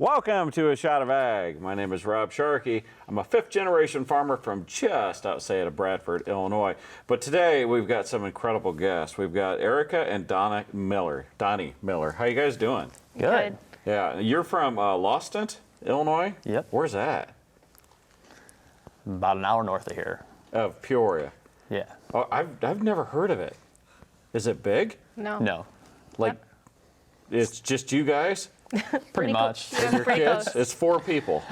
Welcome to A Shot of Ag. My name is Rob Sharkey. I'm a fifth-generation farmer from just outside of Bradford, Illinois. But today we've got some incredible guests. We've got Erica and Donnie Miller. How you guys doing? Good. Yeah, you're from Lawston, Illinois? Yep. Where's that? About an hour north of here. Of Peoria. Yeah. Oh, I've never heard of it. Is it big? No. No. Like, it's just you guys? Pretty much. Yeah, Your pretty kids? close. It's 4 people.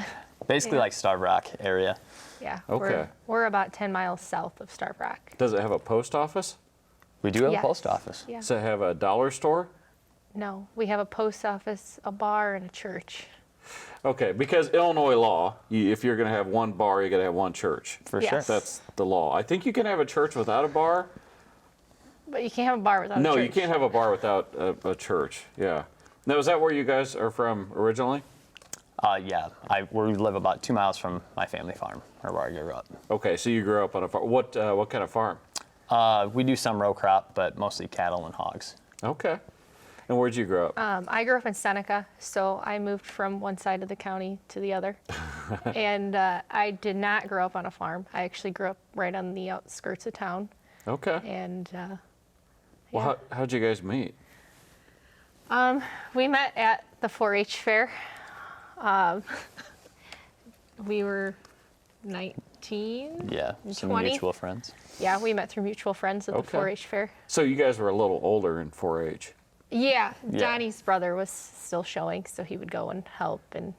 Basically Yeah. like Starved Rock area. Yeah. Okay. We're about 10 miles south of Starved Rock. Does it have a post office? We do have Yes. a post office. Yeah. Does it have a dollar store? No, we have a post office, a bar, and a church. Okay, because Illinois law, if you're going to have one bar, you got to have one church. For Yes. sure. That's the law. I think you can have a church without a bar. But you can't have a bar without a No, church. you can't have a bar without a church. Yeah. Now, is that where you guys are from originally? Yeah. We live about 2 miles from my family farm, or where I grew up. Okay, so you grew up on a farm. What kind of farm? We do some row crop, but mostly cattle and hogs. Okay. And where'd you grow up? I grew up in Seneca, so I moved from one side of the county to the other. And I did not grow up on a farm. I actually grew up right on the outskirts of town. Okay. And Well, how'd you guys meet? we met at the 4-H fair. We were 19. Yeah. Some 20? mutual friends. Yeah, we met through mutual friends at Okay. the 4-H fair. So you guys were a little older in 4-H. Yeah, Yeah. Donnie's brother was still showing, so he would go and help, and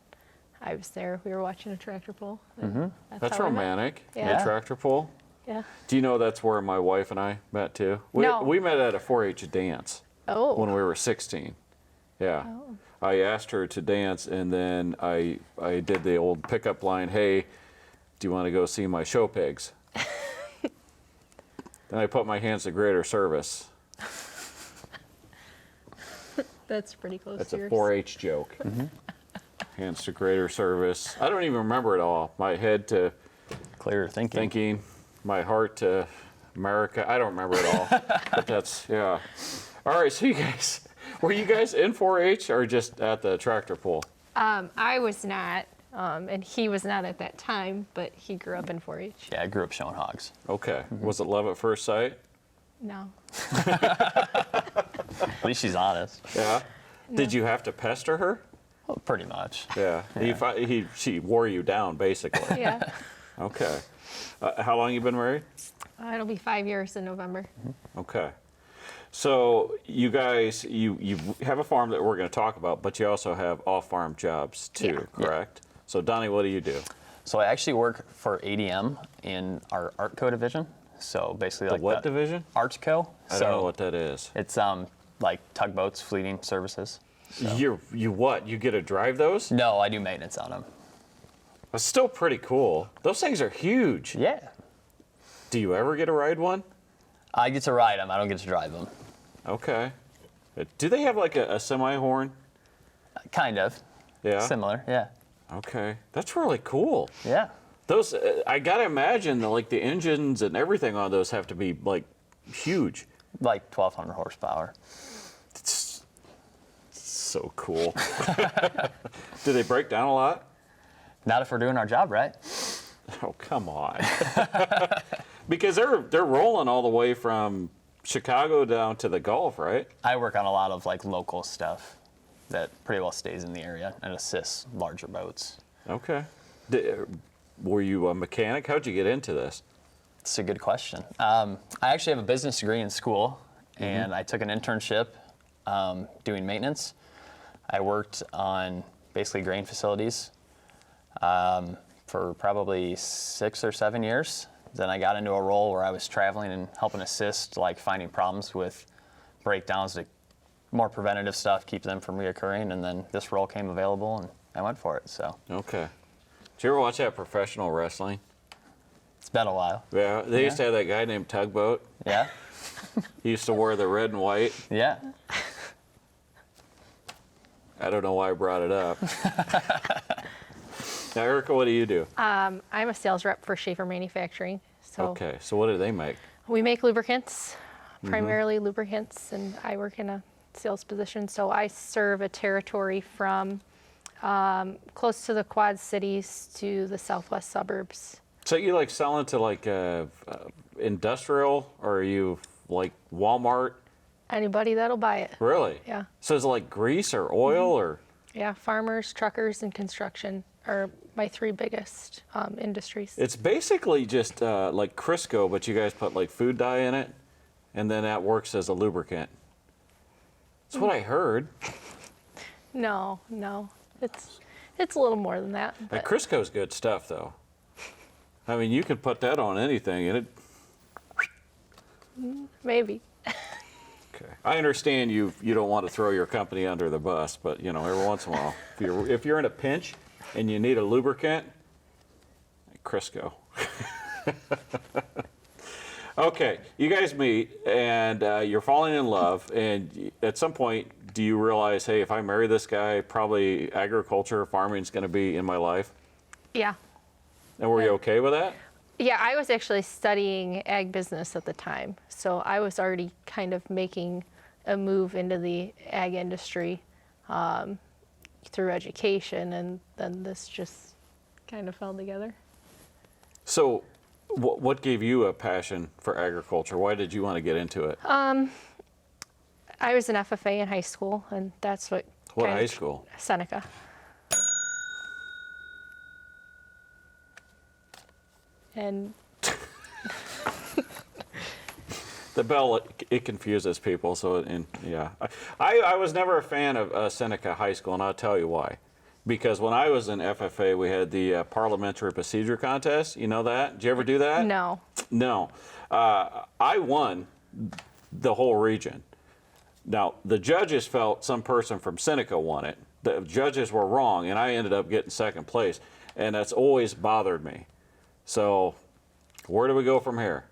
I was there. We were watching a tractor pull. and That's how we met. romantic. Yeah. The tractor pull. Yeah. Do you know that's where my wife and I met too? No. We met at a 4-H dance. Oh. When we were 16. Yeah. Oh. I asked her to dance, and then I did the old pickup line, hey, do you want to go see my show pigs? Then I put my hands to greater service. That's pretty close That's to a yours. 4-H joke. Hands to greater service. I don't even remember it all. My head to Clear thinking. thinking, my heart to America. I don't remember it all. But that's, yeah. All right, so were you guys in 4-H or just at the tractor pull? I was not, and he was not at that time, but he grew up in 4-H. Yeah, I grew up showing hogs. Okay. Was it love at first sight? No. At least she's honest. Yeah. Did you have to pester her? Well, pretty much. Yeah. She wore you down, basically. Yeah. Okay. How long you been married? It'll be 5 years in November. Okay. So you guys, you have a farm that we're going to talk about, but you also have off-farm jobs too, Yeah. correct? So Donnie, what do you do? So I actually work for ADM in our ARTCO division. So basically The like what division? ARTCO. I don't know what that is. It's like tugboats, fleeting services. You what? You get to drive those? No, I do maintenance on them. That's still pretty cool. Those things are huge. Yeah. Do you ever get to ride one? I get to ride them. I don't get to drive them. Okay. Do they have like a semi-horn? Kind of. Yeah. Similar. Yeah. Okay. That's really cool. Yeah. Those, I gotta imagine that like the engines and everything on those have to be like huge. Like 1,200 horsepower. It's so cool. Do they break down a lot? Not if we're doing our job right. Oh, come on. Because they're rolling all the way from Chicago down to the Gulf, right? I work on a lot of like local stuff that pretty well stays in the area and assists larger boats. Okay. Were you a mechanic? How'd you get into this? It's a good question. I actually have a business degree in school, and I took an internship doing maintenance. I worked on basically grain facilities for probably 6 or 7 years. Then I got into a role where I was traveling and helping assist, like finding problems with breakdowns, to more preventative stuff, keep them from reoccurring. And then this role came available, and I went for it. So Okay. Did you ever watch that professional wrestling? it's been a while. Yeah. They used to have that guy named Tugboat. Yeah, He used to wear the red and white. yeah. I don't know why I brought it up. Now, Erica, what do you do? I'm a sales rep for Schaefer Manufacturing. So Okay. So what do they make? we make lubricants, primarily lubricants, and I work in a sales position. So I serve a territory from close to the Quad Cities to the southwest suburbs. So you like selling to like industrial, or are you like Walmart? Anybody that'll buy it. Really? Yeah. So is it like grease or oil or? Yeah, farmers, truckers, and construction are my three biggest industries. It's basically just like Crisco, but you guys put like food dye in it, and then that works as a lubricant. That's what I heard. No, it's a little more than that. Like But Crisco's good stuff, though. I mean, you can put that on anything, and it. maybe. Okay. I understand you don't want to throw your company under the bus, but you know, every once in a while, if you're in a pinch and you need a lubricant, Crisco. Okay, you guys meet and you're falling in love, and at some point, do you realize, hey, if I marry this guy, probably agriculture, farming is going to be in my life? Yeah. And were you okay with that? Yeah, I was actually studying ag business at the time. So I was already kind of making a move into the ag industry through education, and then this just kind of fell together. So, what gave you a passion for agriculture? Why did you want to get into it? I was an FFA in high school, and that's what. What kind of high school? Seneca. And The bell, it confuses people, so, and yeah. I was never a fan of Seneca High School, and I'll tell you why. Because when I was in FFA, we had the parliamentary procedure contest. You know that? Did you ever do that? no. No. I won the whole region. Now, the judges felt some person from Seneca won it. The judges were wrong, and I ended up getting second place. And that's always bothered me. So, where do we go from here?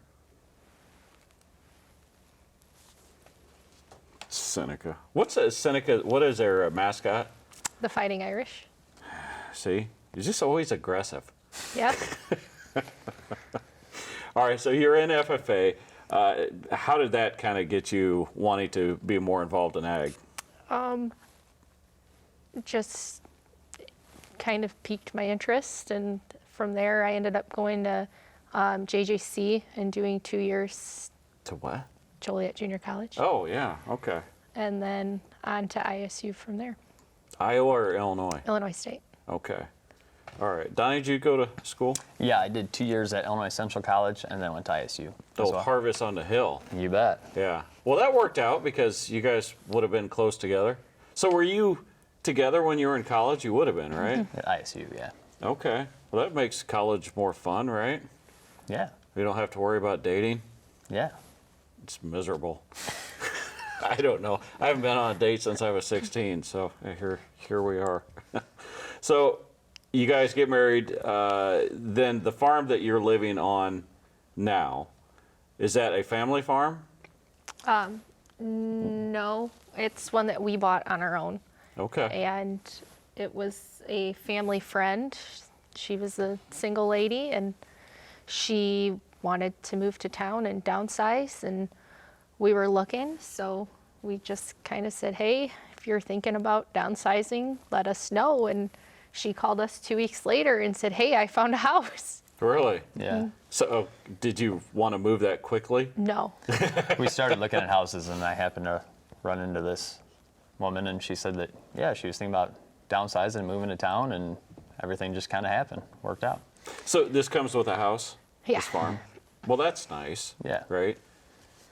Seneca. What's a Seneca? What is their mascot? The Fighting Irish. See, he's just always aggressive. Yep. All right, so you're in FFA. How did that kind of get you wanting to be more involved in ag? Just kind of piqued my interest, and from there I ended up going to JJC and doing 2 years To what? Joliet Junior College, Oh, yeah, okay. and then on to ISU from there, Iowa or Illinois? Illinois State. Okay. All right. Donnie, did you go to school? Yeah, I did 2 years at Illinois Central College and then went to ISU. as Oh, well. Harvest on the Hill. You bet. Yeah. Well, that worked out because you guys would have been close together. So were you together when you were in college? You would have been, right? At ISU, yeah. Okay. Well, that makes college more fun, right? Yeah. You don't have to worry about dating. Yeah. It's miserable. I don't know. I haven't been on a date since I was 16, so here we are. So you guys get married. Then the farm that you're living on now, is that a family farm? No, it's one that we bought on our own, Okay. and it was a family friend. She was a single lady, and she wanted to move to town and downsize, and we were looking, so we just kind of said, hey, if you're thinking about downsizing, let us know. And she called us 2 weeks later and said, hey, I found a house. Really? Yeah. So did you want to move that quickly? No. We started looking at houses, and I happened to run into this woman, and she said that, yeah, she was thinking about downsizing and moving to town, and everything just kind of happened, worked out. So this comes with a house? Yeah. This farm? Well, that's nice. Yeah. Right?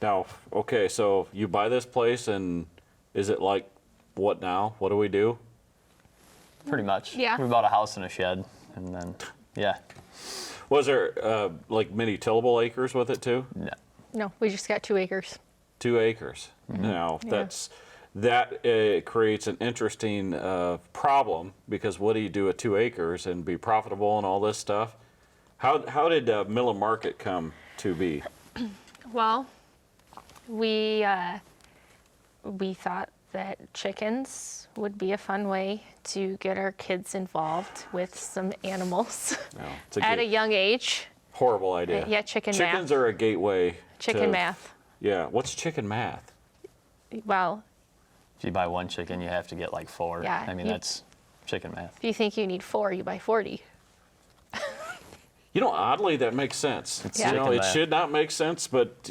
Now, okay, so you buy this place, and is it like, what now? What do we do? Pretty much. Yeah. We bought a house and a shed, and then, yeah. Was there like many tillable acres with it too? No. No, we just got 2 acres. 2 acres. Now, Yeah. that creates an interesting problem, because what do you do with 2 acres and be profitable and all this stuff? How did Miller Market come to be? Well, we thought that chickens would be a fun way to get our kids involved with some animals No, it's a at a young age. horrible idea. Yeah, chicken Chickens math. are a gateway. Chicken to, math. Yeah. What's chicken math? Well, If you buy one chicken, you have to get like 4. Yeah, I mean, you- that's chicken math. If you think you need 4, you buy 40. You know, oddly, that makes sense. It's You know, chicken it math. should not make sense, but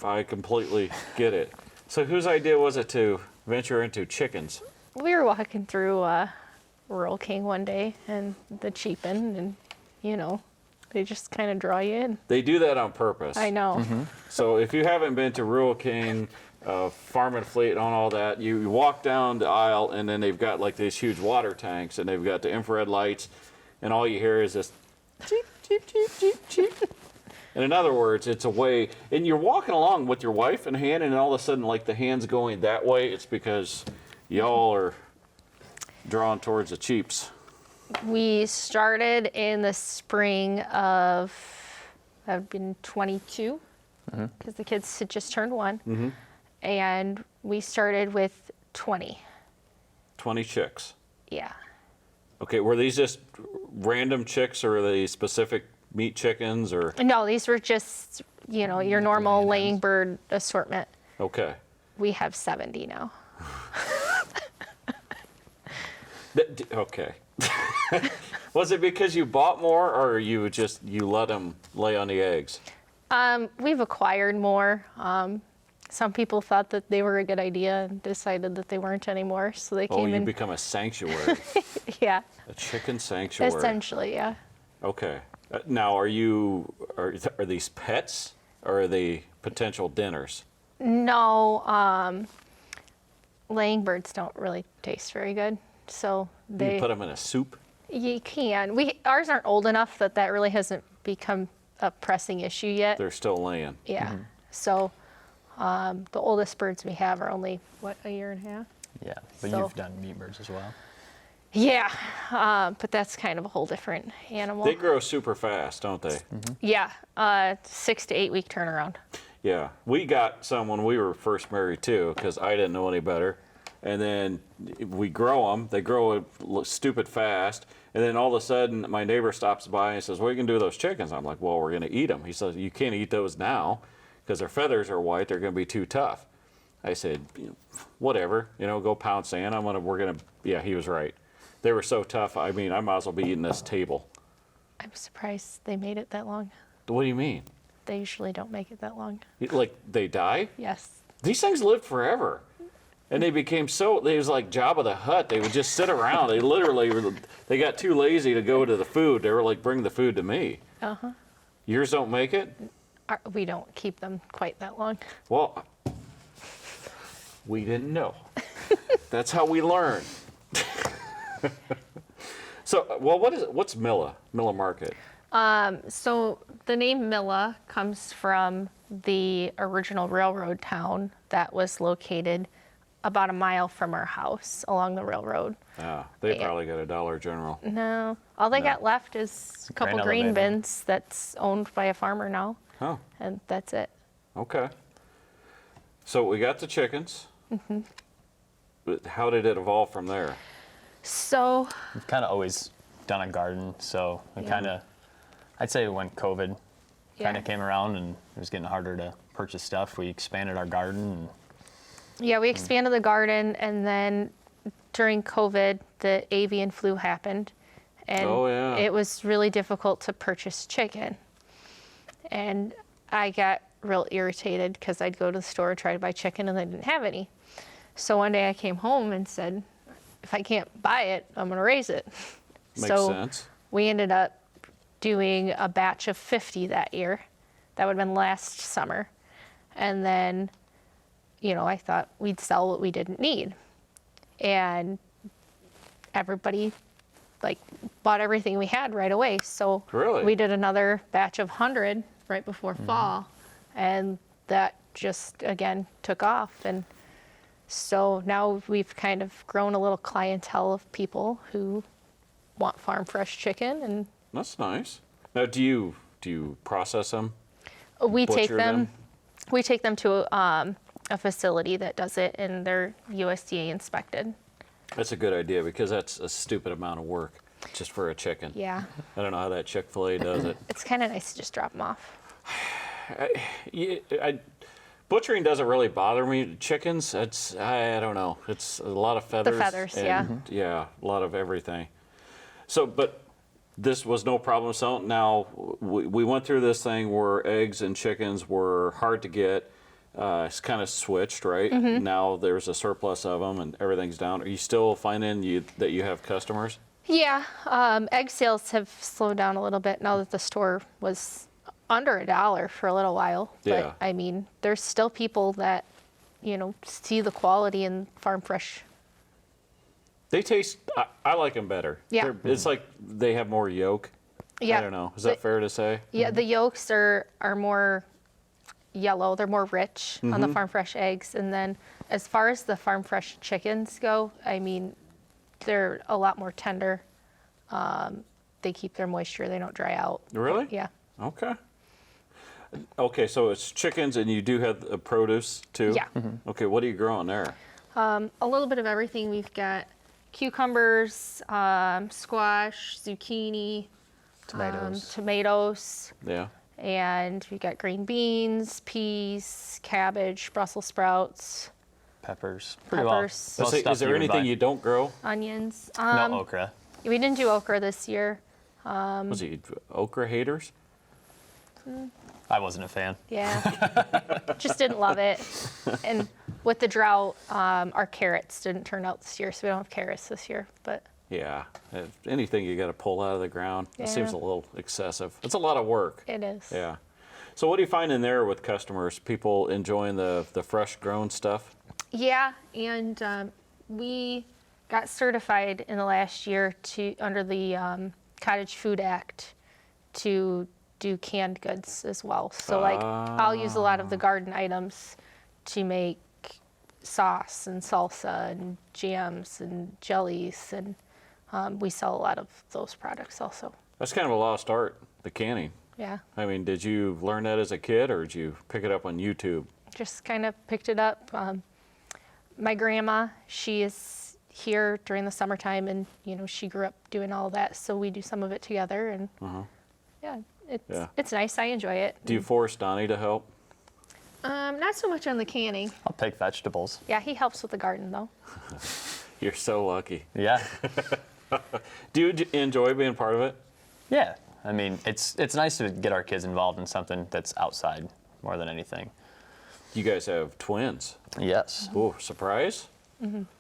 I completely get it. So whose idea was it to venture into chickens? We were walking through Rural King one day and the Cheapin, and they just kind of draw you in. They do that on purpose. I know. So if you haven't been to Rural King, Farm and Fleet, and all that, you walk down the aisle, and then they've got like these huge water tanks, and they've got the infrared lights, and all you hear is this cheep, cheep, cheep, cheep, cheep. And in other words, it's a way, and you're walking along with your wife in hand, and all of a sudden, like the hand's going that way. It's because y'all are drawn towards the cheaps. We started in the spring of, I've been 22, because the kids had just turned 1. And we started with 20. 20 chicks. Yeah. Okay, were these just random chicks, or are they specific meat chickens, or? No, these were just, your normal laying bird assortment. Okay. We have 70 now. Okay. Was it because you bought more, or you let them lay on the eggs? We've acquired more. Some people thought that they were a good idea and decided that they weren't anymore, so they Oh, came you in. become a sanctuary, Yeah, a chicken sanctuary. essentially, yeah. Okay. Now, are these pets, or are they potential dinners? No, laying birds don't really taste very good, so You put them in a soup? you can. Ours aren't old enough that really hasn't become a pressing issue yet. They're still laying. Yeah. So the oldest birds we have are only, a year and a half? Yeah, but So- you've done meat birds as well. Yeah, but that's kind of a whole different animal. They grow super fast, don't they? Yeah, 6 to 8 week turnaround. Yeah. We got some when we were first married, too, because I didn't know any better. And then we grow them. They grow stupid fast. And then all of a sudden, my neighbor stops by and says, "What are you going to do with those chickens?" I'm like, "Well, we're going to eat them." He says, "You can't eat those now because their feathers are white. They're going to be too tough." I said, "Whatever, go pound sand. Yeah, he was right. They were so tough. I mean, I might as well be eating this table." I'm surprised they made it that long. What do you mean? They usually don't make it that long. Like they die? Yes. These things lived forever. And they became they was like Jabba the Hutt. They would just sit around. They literally, they got too lazy to go to the food. They were like, "Bring the food to me." Uh-huh. Yours don't make it? We don't keep them quite that long. Well, we didn't know. That's how we learn. So, well, what's Milla Market? So the name Milla comes from the original railroad town that was located about a mile from our house along the railroad. They Yeah. probably got a Dollar General. No, all they got left is a couple Grain green elevator. bins that's owned by a farmer now, Oh, and that's it. okay. So we got the chickens. But how did it evolve from there? So We've kind of always done a garden, so we Yeah. kind of, I'd say when COVID kind Yeah. of came around and it was getting harder to purchase stuff, we expanded our garden. And yeah, we expanded the garden, and then during COVID, the avian flu happened, and Oh, yeah. it was really difficult to purchase chicken. And I got real irritated because I'd go to the store and try to buy chicken, and they didn't have any. So one day I came home and said, if I can't buy it, I'm going to raise it. Makes so sense. we ended up doing a batch of 50 that year. That would have been last summer. And then, I thought we'd sell what we didn't need. And everybody bought everything we had right away. So Really? we did another batch of 100 right before fall. And that just, again, took off. And so now we've kind of grown a little clientele of people who want farm fresh chicken, and That's nice. Now, do you process them? we take Butcher them. them? We take them to a facility that does it, and they're USDA inspected. That's a good idea because that's a stupid amount of work just for a chicken. Yeah, I don't know how that Chick-fil-A does it. it's kind of nice to just drop them off. Butchering doesn't really bother me. Chickens, I don't know. It's a lot of feathers. feathers, and, yeah. Yeah, a lot of everything. So, but this was no problem selling. Now, we went through this thing where eggs and chickens were hard to get. It's kind of switched, right? Mm-hmm. Now there's a surplus of them and everything's down. Are you still finding that you have customers? Yeah, egg sales have slowed down a little bit now that the store was under $1 for a little while. Yeah. But I mean, there's still people that, see the quality in farm fresh. They taste, I like them better. Yeah. It's like they have more yolk. Yeah. I don't know. Is that fair to say? Yeah, the yolks are more yellow. They're more rich on the farm fresh eggs. And then as far as the farm fresh chickens go, I mean, they're a lot more tender. They keep their moisture. They don't dry out. Really? Yeah. Okay. Okay, so it's chickens and you do have produce too? Yeah. Okay, what are you growing there? A little bit of everything. We've got cucumbers, squash, zucchini, tomatoes, Yeah. and we've got green beans, peas, cabbage, Brussels sprouts, Peppers. Peppers. Well. Let's Most say, stuff is there you would anything buy. you don't grow? onions. No okra. We didn't do okra this year. Was it okra haters? I wasn't a fan. Yeah, just didn't love it. And with the drought, our carrots didn't turn out this year, so we don't have carrots this year. But Yeah. If anything you got to pull out of the ground, it seems a Yeah. little excessive. It's a lot of work. it is. Yeah. So what do you find in there with customers? People enjoying the fresh grown stuff? Yeah, and we got certified in the last year under the Cottage Food Act to do canned goods as well. So like I'll use a lot of the garden items to make sauce and salsa and jams and jellies, and we sell a lot of those products also. That's kind of a lost art, the canning. Yeah, I mean, did you learn that as a kid or did you pick it up on YouTube? just kind of picked it up. My grandma, she is here during the summertime, and she grew up doing all that, so we do some of it together, and yeah, it's nice. I enjoy it. Do you force Donnie to help? Not so much on the canning. I'll pick vegetables. Yeah, he helps with the garden though. You're so lucky. Yeah. Do you enjoy being part of it? Yeah. I mean, it's nice to get our kids involved in something that's outside more than anything. You guys have twins. Yes. Ooh, surprise?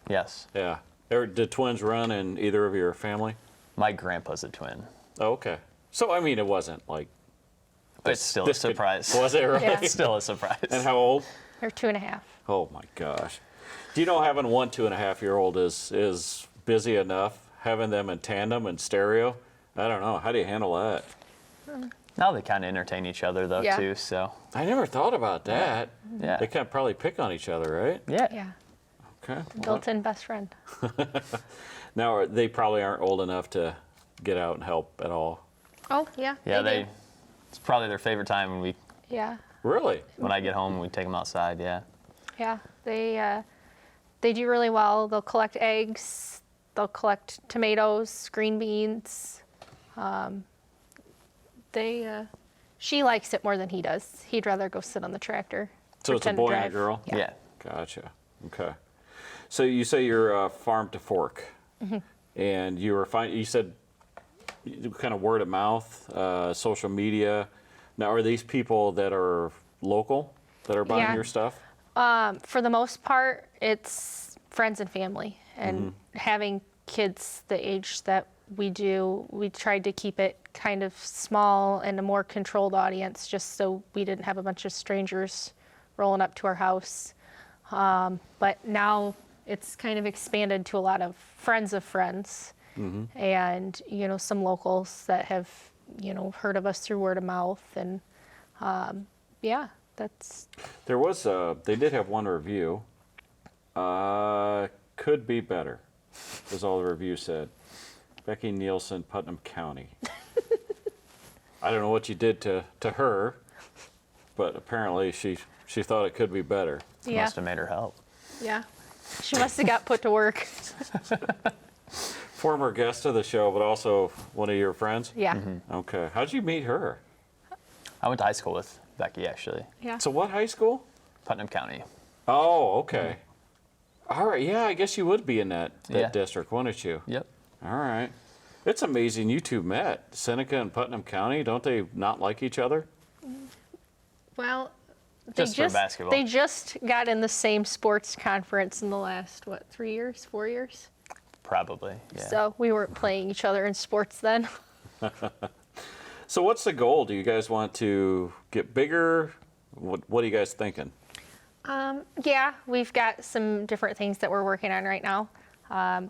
Yes. Yeah. Did twins run in either of your family? My grandpa's a twin. Oh, okay. So, I mean, it wasn't like... But it's still a this could- surprise. Was it really? Yeah. It's still a surprise. And how old? They're 2.5. Oh my gosh. Do you know having one 2.5-year-old is busy enough? Having them in tandem and stereo? I don't know. How do you handle that? Now they kind of entertain each other though Yeah. too. So I never thought about that. yeah. They kind of probably pick on each other, right? Yeah. Yeah, Okay. built-in best friend. Now they probably aren't old enough to get out and help at all. Oh yeah. Yeah. do. It's probably their favorite time Yeah, Really? when I get home. We take them outside. Yeah. yeah. They do really well. They'll collect eggs. They'll collect tomatoes, green beans. She likes it more than he does. He'd rather go sit on the tractor. So it's a pretend to boy and a drive. girl? Yeah. Gotcha. Okay. So you say you're farm to fork, and you were you said kind of word of mouth, social media. Now, are these people that are local that are buying Yeah. your stuff? For the most part, it's friends and family. And having kids the age that we do, we tried to keep it kind of small and a more controlled audience just so we didn't have a bunch of strangers rolling up to our house. But now it's kind of expanded to a lot of friends of friends and, some locals that have, heard of us through word of mouth. And yeah, that's, There was they did have one review. Could be better, is all the review said. Becky Nielsen, Putnam County. I don't know what you did to her, but apparently she thought it could be better. yeah. Must have made her help. Yeah. She must have got put to work. Former guest of the show, but also one of your friends? Yeah. Okay. How'd you meet her? I went to high school with Becky actually. Yeah. So what high school? Putnam County. Oh, okay. All right. Yeah, I guess you would be in that Yeah. district, wouldn't you? Yep. All right. It's amazing you two met. Seneca and Putnam County, don't they not like each other? Well, Just for basketball. they just got in the same sports conference in the last, 3 years, 4 years? Probably. Yeah. So we weren't playing each other in sports then. So what's the goal? Do you guys want to get bigger? What are you guys thinking? Yeah, we've got some different things that we're working on right now.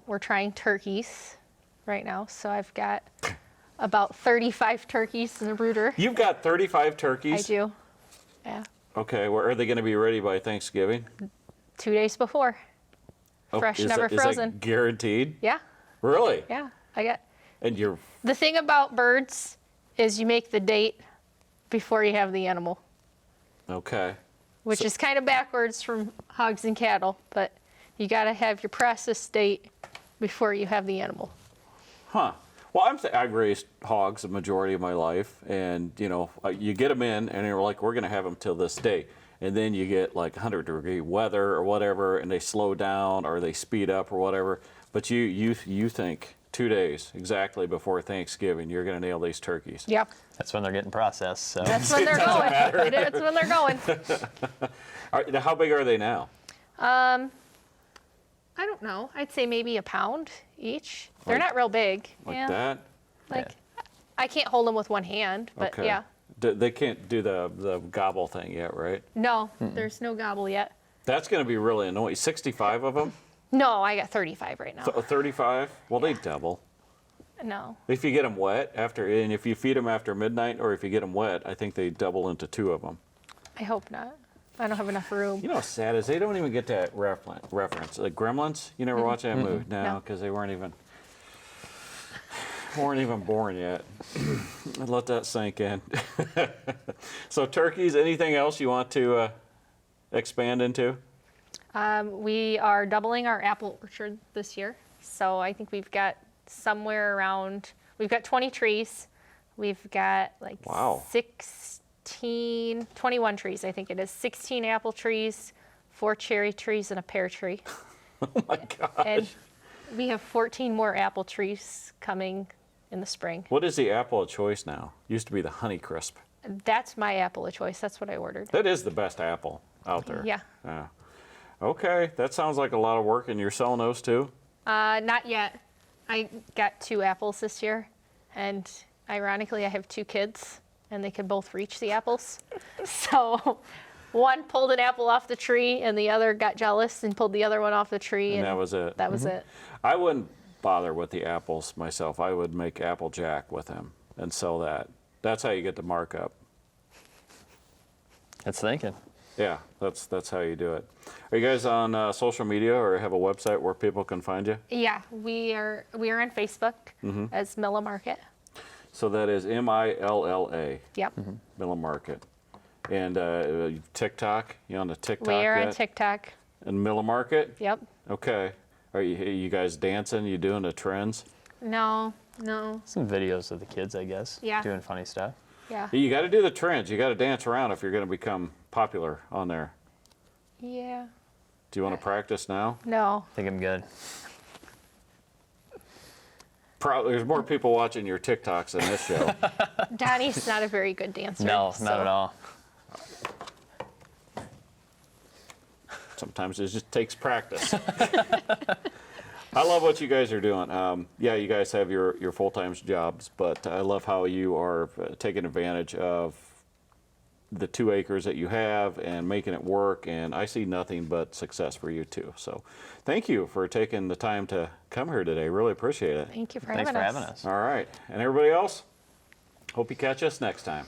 We're trying turkeys right now. So I've got about 35 turkeys in the brooder. You've got 35 I turkeys? do. Yeah. Okay, well, are they going to be ready by Thanksgiving? 2 days before. Oh, Fresh, is never that, is frozen. that guaranteed? Yeah. Really? Yeah. I got. And you're, The thing about birds is you make the date before you have the animal, okay. which is kind of backwards from hogs and cattle, but you got to have your process date before you have the animal. Huh. Well, I've raised hogs the majority of my life, and you get them in, and you're like, we're going to have them till this day, and then you get like 100-degree weather or whatever, and they slow down or they speed up or whatever. But you think 2 days exactly before Thanksgiving, you're going to nail these turkeys. Yep. That's when they're getting processed. So That's when they're going. That's when they're going. Now, how big are they now? I don't know. I'd say maybe a pound each. They're Like- not real big. Like yeah. that? Like, I can't hold them with one hand, but Okay. yeah. They can't do the gobble thing yet, right? No, there's no gobble yet. That's going to be really annoying. 65 of them? No, I got 35 right now. 35? Well, they double. No. If you get them wet and if you feed them after midnight, or if you get them wet, I think they double into 2 of them. I hope not. I don't have enough room. You know what's sad is they don't even get that reference. Like Gremlins, you never watch that movie? No, No. because they weren't even born yet. Let that sink in. So turkeys, anything else you want to expand into? We are doubling our apple orchard this year. So I think we've got we've got 20 trees. We've got like Wow. 21 trees, I think it is. 16 apple trees, 4 cherry trees, and a pear tree. Oh my gosh. And we have 14 more apple trees coming in the spring. What is the apple of choice now? Used to be the Honeycrisp. That's my apple of choice. That's what I ordered. That is the best apple out there. Yeah. Yeah. Okay, that sounds like a lot of work, and you're selling those too? Not yet. I got 2 apples this year, and ironically, I have 2 kids, and they could both reach the apples. So one pulled an apple off the tree, and the other got jealous and pulled the other one off the tree. And that was it. That was it. I wouldn't bother with the apples myself. I would make Apple Jack with them and sell that. That's how you get the markup. that's thinking. Yeah, that's how you do it. Are you guys on social media or have a website where people can find you? Yeah, we are on Facebook as Milla Market. So that is MILLA, Yep. Miller Market. And TikTok, you on the TikTok We are yet? on TikTok. And Miller Market? Yep. Okay. Are you guys dancing? You doing the trends? No. Some videos of the kids, I guess. Yeah. Doing funny stuff. Yeah. You got to do the trends. You got to dance around if you're going to become popular on there. Yeah. Do you want to practice now? No. I think I'm good. Probably there's more people watching your TikToks than this show. Donnie's not a very good dancer. No, so- not at all. Sometimes it just takes practice. I love what you guys are doing. Yeah, you guys have your full-time jobs, but I love how you are taking advantage of the 2 acres that you have and making it work, and I see nothing but success for you too. So thank you for taking the time to come here today. Really appreciate it. Thank you for Thanks having for us. having us. All right. And everybody else, hope you catch us next time.